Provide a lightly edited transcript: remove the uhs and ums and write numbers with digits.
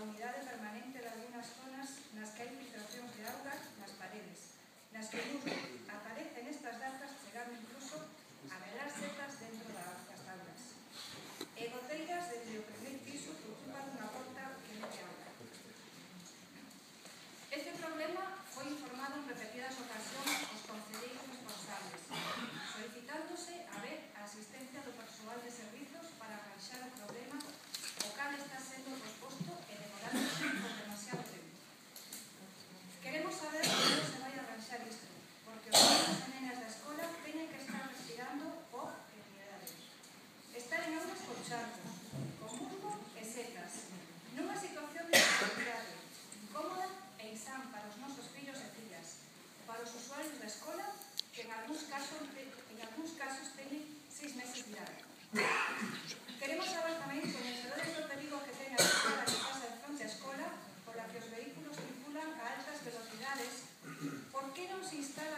humidade permanente de algunas zonas nas que hai filtracións de auga nas paredes, nas que aparecen estas datas chegando incluso a velar setas dentro das aulas. E goteiras desde o primeiro piso que ocupan unha porta que mete auga. Este problema foi informado en repetidas ocasións aos concelleiros responsables, solicitándose a ver a asistencia do persoal de servizos para arranxar o problema, o cal está sendo posposto e demorándose por demasiado tempo. Queremos saber como se vai arranxar isto, porque os nenos e nenas da escola teñen que estar respirando por dignidade. Estar en aulas con charcos, con musgo e setas, nunha situación de dificultade, incómoda e insán para os nosos fillos e fillas, para os usuarios da escola, que en algúns casos teñen 6 meses de idade. Queremos saber tamén, coñecedores do perigo que ten a estrada que pasa de fronte á escola, pola que os vehículos circulan a altas velocidades, por que non se instala